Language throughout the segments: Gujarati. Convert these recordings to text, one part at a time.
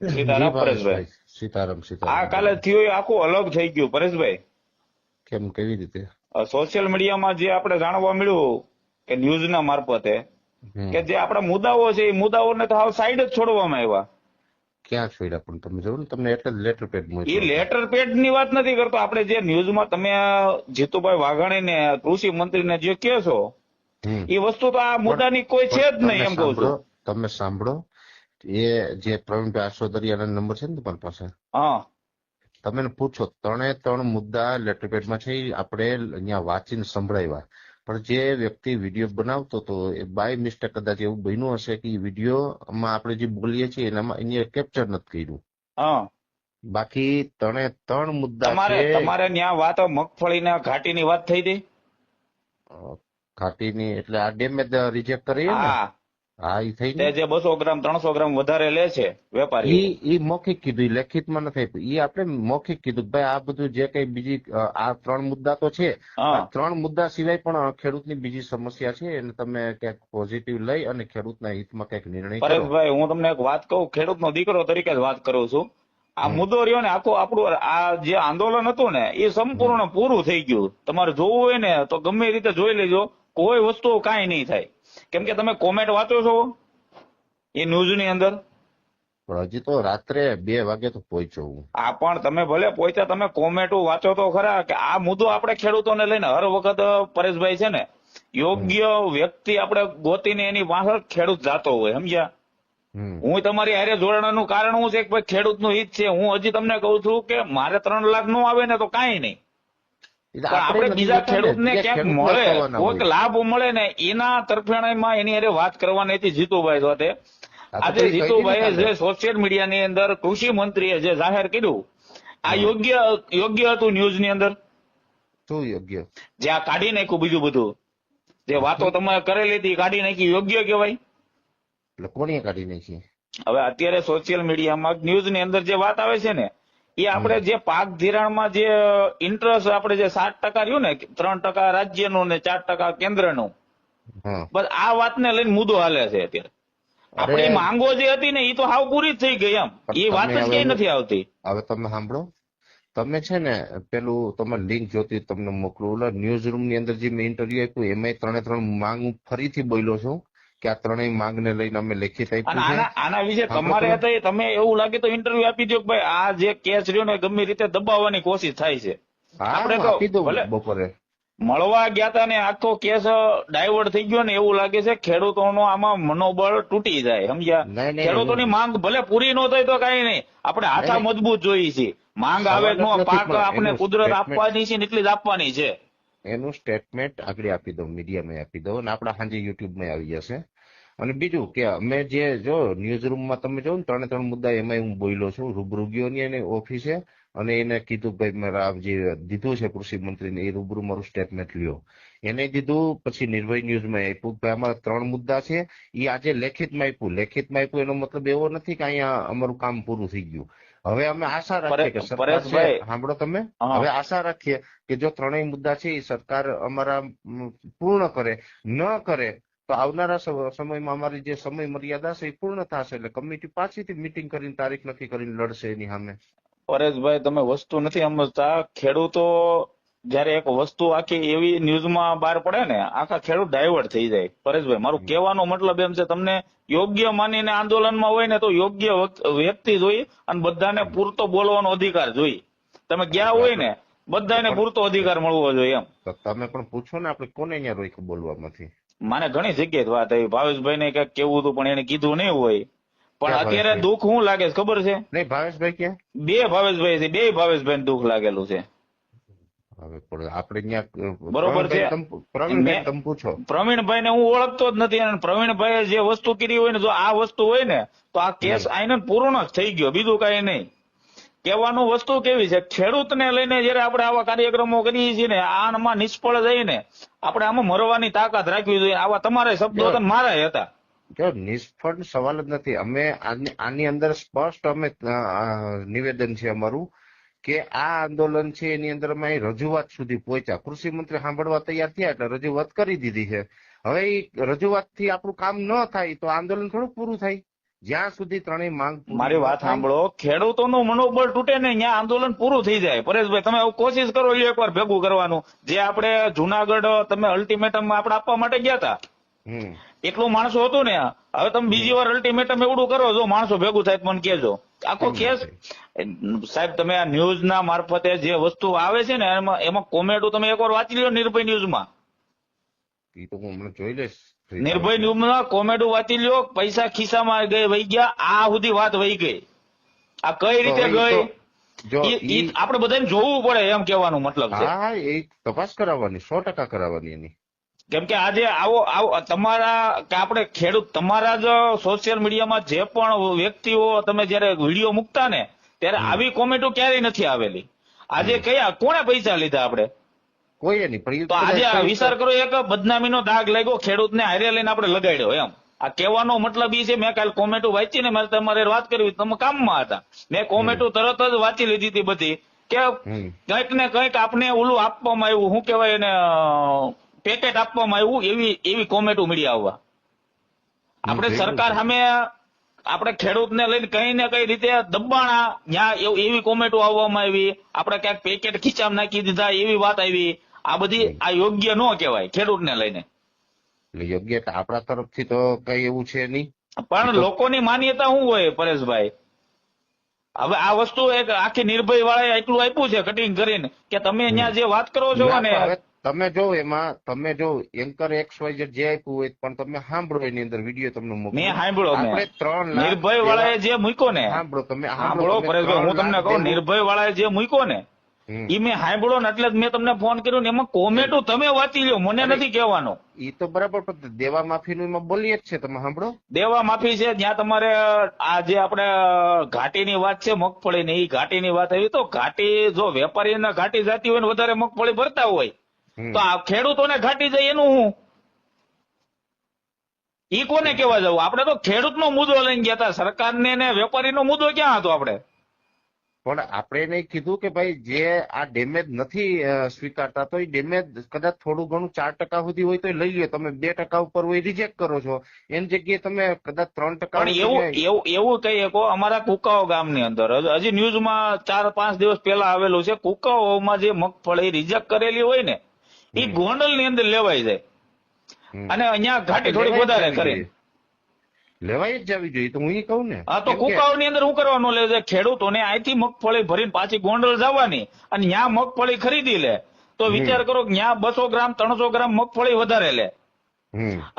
જી સીતારામ પરેશભાઈ. ભાવેશભાઈ, સીતારામ આ સીતારામ કાલે બોલો. થયું એ આખું અલગ થઈ ગયું પરેશભાઈ. કેમ, કેવી રીતે? સોશિયલ મીડિયામાં જે આપણે જાણવા મળ્યું કે ન્યૂઝના મારફતે કે હમ જે આપણા મુદ્દાઓ છે એ મુદ્દાઓને તો હાવ સાઈડ જ છોડવામાં આવ્યા. ક્યાં છોડ્યા? પણ તમે જોયું ને, તમને એટલે જ લેટર પેડ એ મોકલ્યો હતો. લેટર પેડ ની વાત નથી કરતો. આપણે જે ન્યૂઝમાં તમે જીતુભાઈ વાઘાણીને કૃષિ મંત્રીને જે કહો છો હમ એ વસ્તુ તો આ પણ મુદ્દાની કોઈ છે જ નહીં, તમે એમ કહું સાંભળો, છું. તમે સાંભળો. એ જે પ્રવીણભાઈ આસોદરિયાના નંબર છે ને તમારી પાસે, હા તમે એને પૂછો. ત્રણે ત્રણ મુદ્દા લેટર પેડમાં છે, ઈ આપણે અહીંયા વાંચીને સંભળાવ્યા. પણ જે વ્યક્તિ વિડીયો બનાવતો હતો એ બાય મિસ્ટેક કદાચ એવું બન્યું હશે કે વિડીયોમાં આપણે જે બોલીએ છીએ એનામાં એને કેપ્ચર નથી કર્યું. હા બાકી ત્રણે ત્રણ મુદ્દા તમારે છે. તમારે ત્યાં વાત મગફળીના ઘાટીની વાત થઈ હતી. અ, ઘાટીની એટલે આ ડેમેજ રિજેક્ટ કરીએ ને. હા, હા, એ થઈ તે ને. જે 200 ગ્રામ 300 ગ્રામ વધારે લે છે વેપારીઓ. ઈ મૌખિક કીધું, ઈ લેખિતમાં નથી આપ્યું. ઈ આપણે મૌખિક કીધું કે ભાઈ આ બધું જે કઈ બીજી આ ત્રણ મુદ્દા તો છે. હા આ ત્રણ મુદ્દા સિવાય પણ ખેડૂતની બીજી સમસ્યા છે, એને તમે ક્યાંક પોઝિટિવ લઈ અને ખેડૂતના હિતમાં કંઈક નિર્ણય કરો. પરેશભાઈ, હું તમને એક વાત કહું, ખેડૂતનો દીકરો તરીકે જ વાત કરું છું. આ હમ મુદ્દો રહ્યો ને આખું આપણું આ જે આંદોલન હતું ને એ હમ સંપૂર્ણ પૂરું થઈ ગયું. તમારે જોવું હોય ને તો ગમે એ રીતે જોઈ લેજો, કોઈ વસ્તુ કાંઈ નહીં થાય. કેમ કે તમે કોમેન્ટ વાંચો છો એ ન્યૂઝની અંદર. પણ હજી તો રાત્રે 2 વાગે તો પહોંચ્યો હું. આ પણ તમે ભલે પહોંચ્યા, તમે કોમેન્ટો વાંચો તો ખરા કે આ મુદ્દો આપણે ખેડૂતોને લઈને હર વખત પરેશભાઈ છે ને યોગ્ય વ્યક્તિ આપણે ગોતીને એની પાછળ ખેડૂત જાતો હોય, સમજ્યા? હમ હું તમારી હારે જોડાવાનું કારણ હું છે કે ભાઈ ખેડૂતનું હિત છે. હું હજી તમને કહું છું કે મારે 3 લાખ નો આવે ને તો કાંઈ નહીં, એટલે પણ આપણે નથી બીજા જોતા ને, ખેડૂતને બીજા ક્યાંક ખેડૂતને મળે, થવાના કોઈક હોય. લાભ મળે ને એના તરફેણમાં એની હારે વાત કરવાની હતી જીતુભાઈ સાથે. આ તો આજે પછી કહી દી ને જીતુભાઈએ કાલે. જે સોશિયલ મીડિયાની અંદર કૃષિ મંત્રીએ જે જાહેર કર્યું આ હમ યોગ્ય યોગ્ય હતું ન્યૂઝની અંદર? શું યોગ્ય? જે આ કાઢી નાખ્યું બીજું બધું, જે વાતો તમે કરેલી હતી એ કાઢી નાખી, યોગ્ય કહેવાય? એટલે કોણીએ કાઢી નાખી? હવે અત્યારે સોશિયલ મીડિયામાં ન્યૂઝની અંદર જે વાત આવે છે ને એ આપણે જે પાક ધિરાણમાં જે ઇન્ટરેસ્ટ આપણે જે 7% રહ્યું ને, 3% રાજ્યનું ને 4% કેન્દ્રનું, હા. બસ આ વાતને લઈને મુદ્દો હાલે છે અત્યારે. અરે આપણી માંગો જે હતી ને એ તો હાવ પૂરી જ થઈ ગઈ, એમ એ વાત તમે જ હવે કઈ નથી આવતી. હવે તમે સાંભળો. તમે છે ને પેલું તમારે લિંક જોતી તમને મોકલું. ઓલા ન્યૂઝ રૂમ ની અંદર જે મેં ઇન્ટરવ્યુ આપ્યું એમાં ત્રણે ત્રણ માંગ હું ફરીથી બોલ્યો છું કે આ ત્રણેય માંગને લઈને અમે લેખિત અને આપ્યું છે. આના વિશે સાંભળો તમારે તમે. હતા તમે એવું લાગે તો ઇન્ટરવ્યુ આપી દો કે ભાઈ આ જે કેસ રહ્યો ને ગમે રીતે દબાવવાની કોશિશ થાય છે. હા, આપણે હું તો આપી દઉં ભલે બપોરે. મળવા ગયા હતા ને આખો કેસ ડાયવર્ટ થઈ ગયો ને એવું લાગે છે. ખેડૂતોનો આમાં મનોબળ તૂટી જાય, સમજ્યા? નહીં નહીં, ખેડૂતોની માંગ ભલે પૂરી ન થાય તો કઈ નહીં, આપણે હાથા નહીં, મજબૂત જોઈએ છીએ. માંગ આવે સવાલ જ નો નથી, પાક પણ આપણે એનું કુદરત સ્ટેટમેન્ટ, આપવાની છે ને એટલી જ આપવાની છે. એનું સ્ટેટમેન્ટ આગળ આપી દઉં, મીડિયામાં આપી દઉં અને આપણા સાંજે યુટ્યુબમાં આવી જશે. અને બીજું કે અમે જે જો ન્યૂઝ રૂમમાં તમે જો ને ત્રણે ત્રણ મુદ્દા એમાં હું બોલ્યો છું. રૂબરૂ ગયો ની એની ઓફિસે અને એને કીધું ભાઈ મારા જે દીધું છે કૃષિ મંત્રીને એ રૂબરૂ મારું સ્ટેટમેન્ટ લ્યો. એને દીધું. પછી નિર્ભય ન્યૂઝમાં આપ્યું કે ભાઈ અમારા 3 મુદ્દા છે, એ આજે લેખિતમાં આપ્યું. લેખિતમાં આપ્યું એનો મતલબ એવો નથી કે અહીંયા અમારું કામ પૂરું થઈ ગયું. હવે અમે આશા રાખીએ કે સરકાર છે, પરેશભાઈ, સાંભળો તમે. હા, હવે આશા રાખીએ કે જો ત્રણેય મુદ્દા છે એ સરકાર અમારા પૂર્ણ કરે. ન કરે તો આવનારા સમયમાં અમારી જે સમય મર્યાદા છે એ પૂર્ણ થશે એટલે કમિટી પાછીથી મીટિંગ કરીને તારીખ નક્કી કરીને લડશે એની સામે. પરેશભાઈ, તમે વસ્તુ નથી સમજતા. ખેડૂતો જયારે એક વસ્તુ આખી એવી ન્યૂઝમાં બહાર પડે ને આખા ખેડૂત ડાયવર્ટ થઈ જાય. પરેશભાઈ, મારું કહેવાનો મતલબ એમ છે, તમને યોગ્ય માનીને આંદોલનમાં હોય ને તો યોગ્ય વ્યક્તિ જોઈ અને બધાને પૂરતો બોલવાનો અધિકાર જોઈ. તમે ગયા હોય ને બધાને પૂરતો અધિકાર મળવો જોઈએ, એમ. તો તમે પણ પૂછો ને આપણે કોને અહીંયા રોક્યું બોલવામાંથી. મને ઘણી જગ્યાએ વાત આવી, ભાવેશભાઈ ને કઈક કેવું હતું પણ એને કીધું નહીં હોય. પણ ક્યાં અત્યારે ભાવેશભાઈ? દુઃખ શું લાગે છે ખબર છે? નહીં, ભાવેશભાઈ ક્યાં? 2 ભાવેશભાઈ છે, 2 ભાવેશભાઈ દુઃખ લાગેલું છે. હવે પણ આપણે બરોબર છે. પ્રવીણભાઈ તમે પૂછો. પ્રવીણભાઈ ને હું ઓળખતો જ નથી અને પ્રવીણભાઈએ જે વસ્તુ કરી હોય ને જો આ વસ્તુ હોય ને તો આ કેસ આઈને પૂર્ણ જ થઈ ગયો, બીજું કઈ નહીં. કહેવાનું વસ્તુ કેવી છે, ખેડૂતને લઈને જયારે આપણે આવા કાર્યક્રમો કરીએ છીએ ને આમાં નિષ્ફળ જઈને આપણે આમાં મરવાની તાકાત રાખવી જોઈએ. આવા તમારા શબ્દો હતા ને મારા હતા. જો નિષ્ફળ સવાલ જ નથી. અમે આની અંદર સ્પષ્ટ અમે નિવેદન છે અમારું કે આ આંદોલન છે એની અંદર અમે રજૂઆત સુધી પહોંચ્યા. કૃષિ મંત્રી સાંભળવા તૈયાર થયા એટલે રજૂઆત કરી દીધી છે. હવે એ રજૂઆત થી આપણું કામ ન થાય તો આંદોલન થોડું પૂરું થાય. જ્યાં સુધી ત્રણેય માંગ પૂરી મારી ન વાત થાય. સાંભળો, ખેડૂતોનું મનોબળ તૂટે ને ત્યાં આંદોલન પૂરું થઈ જાય. પરેશભાઈ, તમે કોશિશ કરો એકવાર ભેગું કરવાનું. જે આપણે જુનાગઢ તમે અલ્ટિમેટમ આપણે આપવા માટે ગયા હતા, હમ એટલું માણસો હતું ને. હવે તમે બીજી વાર અલ્ટિમેટમ એવડું કરો, જો માણસો ભેગું થાય તો મને કહેજો. આખો કેમ ના કેસ થાય? સાહેબ, તમે આ ન્યૂઝ ના મારફતે જે વસ્તુ આવે છે ને એમાં કોમેન્ટો તમે એકવાર વાંચી લ્યો. નિર્ભય ન્યૂઝમાં, એ તો હું હમણાં જોઈ લઈશ. નિર્ભય ન્યૂઝમાં કોમેન્ટો વાંચી લ્યો. પૈસા ખિસ્સામાં ગઈ વહી ગયા, આ સુધી વાત વહી ગઈ. આ કઈ રીતે તો એ ગઈ જો ઈ આપણે બધાને જોવું પડે, એમ કહેવાનું મતલબ છે. હા એ તપાસ કરાવવાની, 100% કરાવવાની એની. કેમ કે આજે આવો તમારા કે આપણે ખેડૂત, તમારા જ સોશિયલ મીડિયામાં જે પણ વ્યક્તિઓ તમે જયારે વિડીયો મૂકતા ને ત્યારે આવી કોમેન્ટો ક્યારેય નથી આવેલી. આજે કયા કોણે પૈસા લીધા આપણે? કોઈ નહીં. પણ તો આજે આ વિચાર કરો, એક બદનામીનો દાગ લાગ્યો ખેડૂતને, હારે લઈને આપણે લગાડ્યો. એમ આ કહેવાનો મતલબ એ છે. મેં કાલે કોમેન્ટો વાંચી ને મારે તમારે વાત કરવી, તમે કામમાં હતા, મેં કોમેન્ટો તરત જ વાંચી લીધી હતી બધી, કે કંઈક ને કંઈક આપને ઓલું આપવામાં આવ્યું, શું કહેવાય એને, પેકેટ આપવામાં આવ્યું, એવી કોમેન્ટો મળી આવવા. આપણે સરકાર સામે આપણે ખેડૂતને લઈને કઈ ને કઈ રીતે દબાણા, ત્યાં એવી કોમેન્ટો આવવામાં આવી, આપણે ક્યાંક પેકેટ ખીચામાં નાખી દીધા, એવી વાત આવી. આ બધી આ યોગ્ય ન કહેવાય ખેડૂતને લઈને. યોગ્ય આપણા તરફથી તો કઈ એવું છે નહીં. પણ લોકોની માન્યતા શું હોય પરેશભાઈ? હવે આ વસ્તુ એક આખી નિર્ભય વાળાએ એટલું આપ્યું છે કટિંગ કરીને, કે તમે અહીંયા જે વાત કરો છો ને, તમે જો એમાં તમે જો એન્કર XYZ જે આપ્યું હોય પણ તમે સાંભળો, એની અંદર વિડીયો તમને મોકલો. મેં સાંભળો. આપણે 3 લાખ નિર્ભય વાળાએ જે મૂક્યો ને, સાંભળો તમે, સાંભળો પરેશભાઈ, હું તમને કહું, નિર્ભય વાળાએ જે મૂક્યો ને ઈ મેં સાંભળો ને, એટલે જ મેં તમને ફોન કર્યો ને. એમાં કોમેન્ટો તમે વાંચી લ્યો, મને નથી કહેવાનું. ઈ તો બરાબર, પણ દેવા માફીનું એમાં બોલીએ જ છે. તમે સાંભળો, દેવા માફી છે. ત્યાં તમારે આ જે આપણે ઘાટીની વાત છે મગફળીની, એ ઘાટીની વાત આવી. તો ઘાટી જો વેપારીને ઘાટી જતી હોય ને વધારે મગફળી ભરતા હોય તો આ ખેડૂતોને ઘાટી જાય એનું હું? ઈ કોને કેવા જવું? આપણે તો ખેડૂતનો મુદ્દો લઈને ગયા હતા, સરકારને ને વેપારીનો મુદ્દો ક્યાં હતો આપણે? પણ આપણે એને કીધું કે ભાઈ જે આ ડેમેજ નથી સ્વીકારતા, તો એ ડેમેજ કદાચ થોડું ઘણું 4% સુધી હોય તો લઈ લ્યો. તમે 2% ઉપર હોય રિજેક્ટ કરો છો, એની જગ્યાએ તમે કદાચ 3%. પણ એવું કહીએ કો, અમારા કુકાઓ ગામની અંદર હજી ન્યૂઝમાં 4-5 દિવસ પહેલા આવેલું છે, કુકાઓમાં જે મગફળી રિજેક્ટ કરેલી હોય ને એ ગોંડલની અંદર લેવાઈ જાય, અને અહીંયા ઘાટી થોડી વધારે કરી લેવાય જ જવી જોઈએ. તો હું એ કહું ને, હા, તો કુકાઓની અંદર શું કરવાનું લે છે? ખેડૂતોને અહીંથી મગફળી ભરીને પાછી ગોંડલ જવાની, અને ત્યાં મગફળી ખરીદી લે. તો વિચાર કરો કે ત્યાં 200 ગ્રામ 300 ગ્રામ મગફળી વધારે લે,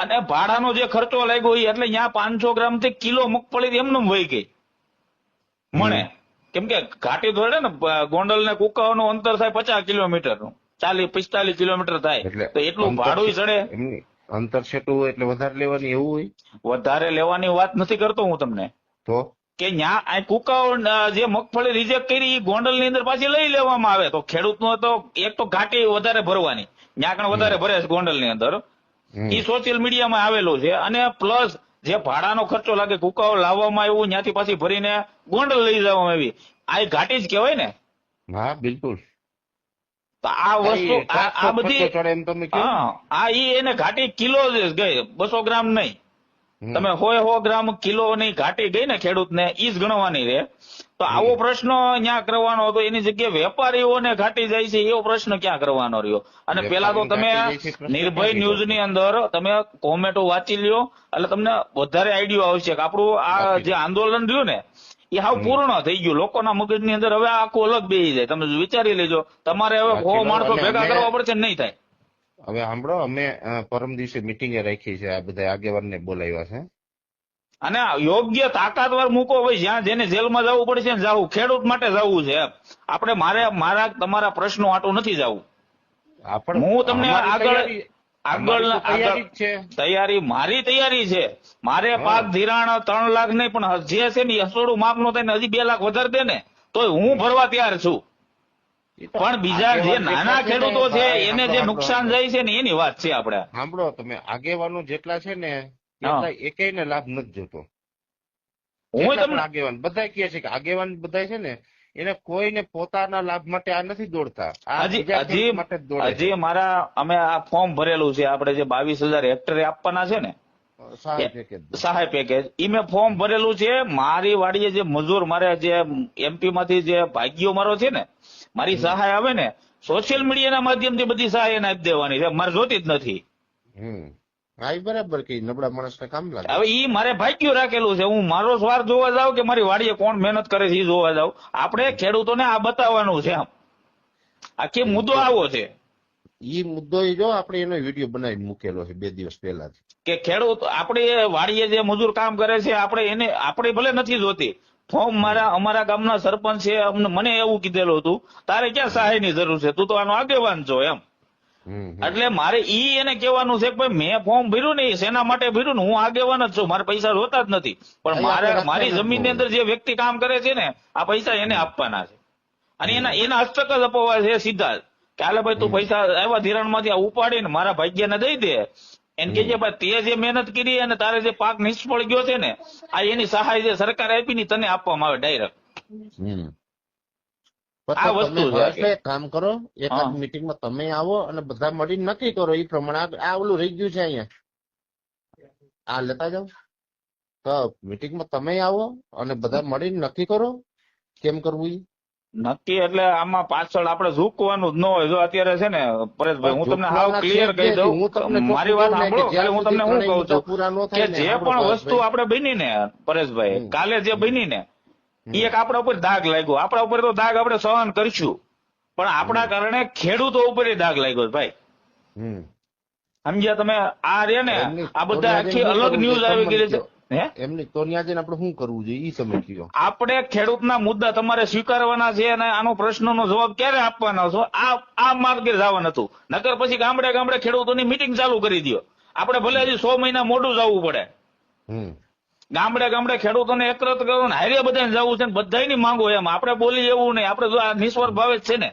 અને ભાડાનો જે ખર્ચો લાગ્યો એ એટલે ત્યાં 500 ગ્રામ થી કિલો મગફળી એમને વહી ગઈ મને. કેમ કે ઘાટી થોડે ને, ગોંડલ ને કુકાઓ નું અંતર થાય 50 કિલોમીટર નું, 40-45 કિલોમીટર થાય, તો એટલું ભાડું ચડે. અંતર છેટું હોય એટલે વધારે લેવાની, એવું હોય? વધારે લેવાની વાત નથી કરતો હું તમને, તો કે ત્યાં કુકાઓ જે મગફળી રિજેક્ટ કરી એ ગોંડલ ની અંદર પાછી લઈ લેવામાં આવે, તો ખેડૂતનો તો એક તો ઘાટી વધારે ભરવાની, ત્યાં કણ વધારે ભરે છે ગોંડલ ની અંદર. એ સોશિયલ મીડિયામાં આવેલું છે. અને પ્લસ જે ભાડાનો ખર્ચો લાગે, કુકાઓ લાવવામાં આવ્યું, ત્યાંથી પાછી ભરીને ગોંડલ લઈ જવામાં આવી, આ ઘાટી જ કહેવાય ને. હા, બિલકુલ. તો આ વસ્તુ આ બધી એને ઘાટી કિલો ગઈ, 200 ગ્રામ નહીં. તમે 100 ગ્રામ કિલો ની ઘાટી ગઈ ને ખેડૂતને, ઈ જ ગણવાની રહે. તો આવો પ્રશ્ન ત્યાં કરવાનો હતો, એની જગ્યાએ વેપારીઓને ઘાટી જાય છે એવો પ્રશ્ન ક્યાં કરવાનો રહ્યો? અને પેલા તો તમે નિર્ભય ન્યૂઝ ની અંદર તમે કોમેન્ટો વાંચી લ્યો, એટલે તમને વધારે આઈડિયો આવશે કે આપણું આ જે આંદોલન રહ્યું ને એ હાવ પૂર્ણ થઈ ગયું. લોકોના મગજની અંદર હવે આખું અલગ બેસી જાય. તમે વિચારી લેજો, તમારે હવે 100 માણસો ભેગા કરવા પડશે, નહીં થાય. હવે સાંભળો, અમે પરમ દિવસે મિટિંગ રાખી છે, આ બધા આગેવાનને બોલાવ્યા છે, અને યોગ્ય તાકાતવાર મૂકો. ભાઈ, જ્યાં જેને જેલમાં જવું પડશે ને જવું, ખેડૂત માટે જવું છે. આપણે મારા તમારા પ્રશ્નો આટું નથી જવું. હું તમને તૈયારી મારી તૈયારી છે. મારે પાક ધિરાણ 3 લાખ નહીં, પણ જે છે ને હસોડું માપ નો થાય ને હજી 2 લાખ વધારે દે ને તો હું ભરવા તૈયાર છું. પણ બીજા જે નાના ખેડૂતો છે એને જે નુકસાન જાય છે ને એની વાત છે. આપણે સાંભળો, તમે આગેવાનો જેટલા છે ને એકેયને લાભ નથી જોતો. હું તમને આગેવાન બધા કહે છે કે આગેવાન બધા છે ને એને કોઈને પોતાના લાભ માટે આ નથી દોડતા, હજી અમે આ ફોર્મ ભરેલું છે, આપણે જે 22,000 હેક્ટરે આપવાના છે ને, સહાય પેકેજ સહાય પેકેજ ઈ મેં ફોર્મ ભરેલું છે. મારી વાડીએ જે મજૂર મારે જે એમપી માંથી જે ભાગ્યો મારો છે ને, મારી સહાય આવે ને સોશિયલ મીડિયાના માધ્યમથી બધી સહાય એને આપી દેવાની છે, મારે જોતી જ નથી. હા એ બરાબર કે નબળા માણસને કામ લાગે. હવે ઈ મારે ભાગ્યું રાખેલું છે. હું મારો સ્વાર્થ જોવા જાઉં કે મારી વાડીએ કોણ મહેનત કરે છે એ જોવા જાઉં. આપણે ખેડૂતોને આ બતાવવાનું છે. આમ આખી મુદ્દો આવો છે. ઈ મુદ્દો જો આપણે એનો વિડીયો બનાવી મૂકેલો છે 2 દિવસ પહેલા કે ખેડૂત આપણે વાડીએ જે મજૂર કામ કરે છે આપણે ભલે નથી જોતી. ફોર્મ અમારા ગામના સરપંચ છે, મને એવું કીધેલું હતું તારે ક્યાં સહાયની જરૂર છે, તું તો આનો આગેવાન છો એમ. એટલે મારે ઈ એને કહેવાનું છે કે ભાઈ મેં ફોર્મ ભર્યું ને શેના માટે ભર્યું ને, હું આગેવાન જ છું, મારે પૈસા જોતા જ નથી. પણ મારી જમીનની અંદર જે વ્યક્તિ કામ કરે છે ને આ પૈસા એને આપવાના છે અને એના હસ્તક જ અપાવવા છે સીધા જ કે હાલે ભાઈ તું પૈસા આવ્યા ધિરાણમાંથી આ ઉપાડીને મારા ભાગ્યને દઈ દે. એને કે ભાઈ તે જે મહેનત કરી અને તારે જે પાક નિષ્ફળ ગયો છે ને આ એની સહાય જે સરકાર આપી ને તને આપવામાં આવે ડાયરેક્ટ. આ વસ્તુ છે. કામ કરો, એકાદ મીટિંગમાં તમે આવો અને બધા મળીને નક્કી કરો એ પ્રમાણે. આ ઓલું રહી ગયું છે અહીંયા, આ લેતા જાઓ. તો મીટિંગમાં તમે આવો અને બધા મળીને નક્કી કરો કેમ કરવું ઈ. નક્કી એટલે આમાં પાછળ આપણે ઝૂકવાનું જ ન હોય. જો અત્યારે છે ને પરેશભાઈ, હું તમને હાવ ક્લિયર કહી દઉં, મારી વાત સાંભળો. હું તમને શું કહું છું કે જે પણ વસ્તુ આપણે બની ને પરેશભાઈ, કાલે જે બની ને એ એક આપણા ઉપર દાગ લાગ્યો. આપણા ઉપર તો દાગ આપણે સહન કરીશું, પણ આપણા કારણે ખેડૂતો ઉપર દાગ લાગ્યો ભાઈ. સમજ્યા તમે? આ રે ને આ બધા આખી અલગ ન્યૂઝ આવી ગઈ છે. એમની તો ત્યાં જઈને આપણે શું કરવું જોઈએ એ સમય કયો. આપણે ખેડૂતના મુદ્દા તમારે સ્વીકારવાના છે અને આનો પ્રશ્નનો જવાબ ક્યારે આપવાના છો આ માર્ગે જવાનું હતું. નકર પછી ગામડે ગામડે ખેડૂતોની મીટિંગ ચાલુ કરી દો. આપણે ભલે હજી 100 મહિના મોડું જવું પડે. ગામડે ગામડે ખેડૂતોને એકત્ર કરો ને હારે બધાને જવું છે ને બધાની માંગો એમ. આપણે બોલી એવું નહીં. આપણે જો આ નિસ્વાર્થ ભાવે જ છે ને,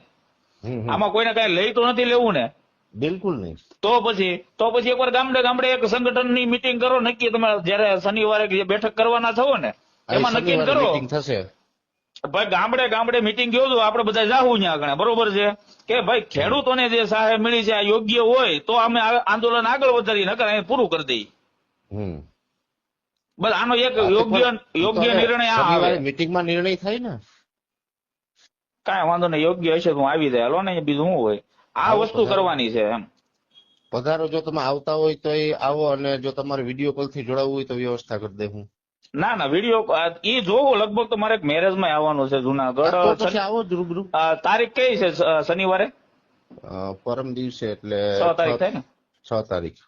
આમાં કોઈને કઈ લઈ તો નથી લેવું ને. બિલકુલ નહીં. તો પછી એકવાર ગામડે ગામડે એક સંગઠનની મીટિંગ કરો નક્કી. તમે જયારે શનિવારે બેઠક કરવાના થવો ને એમાં નક્કી કરો ભાઈ ગામડે ગામડે મીટિંગ યોજો, આપણે બધા જાવું ત્યાં આગળ. બરોબર છે કે ભાઈ ખેડૂતોને જે સહાય મળી છે આ યોગ્ય હોય તો અમે આંદોલન આગળ વધારી, નકર અહીં પૂરું કરી દઈએ. બસ આનો એક યોગ્ય નિર્ણય આવે. મીટિંગમાં નિર્ણય થાય ને કાંઈ વાંધો નહીં, યોગ્ય હશે તો આવી જાય. હાલો ને બીજું શું હોય, આ વસ્તુ કરવાની છે એમ. પધારો, જો તમે આવતા હોય તો એ આવો, અને જો તમારે વિડીયો કોલ થી જોડાવવું હોય તો વ્યવસ્થા કરી દે. હું ના વિડીયો એ જોવો. લગભગ તો મારે મેરેજ માં આવવાનું છે જુનાગઢ. પછી આવો જ રૂબરૂ. તારીખ કઈ છે? શનિવારે પરમ દિવસે એટલે 6 તારીખ થાય ને? 6 તારીખ.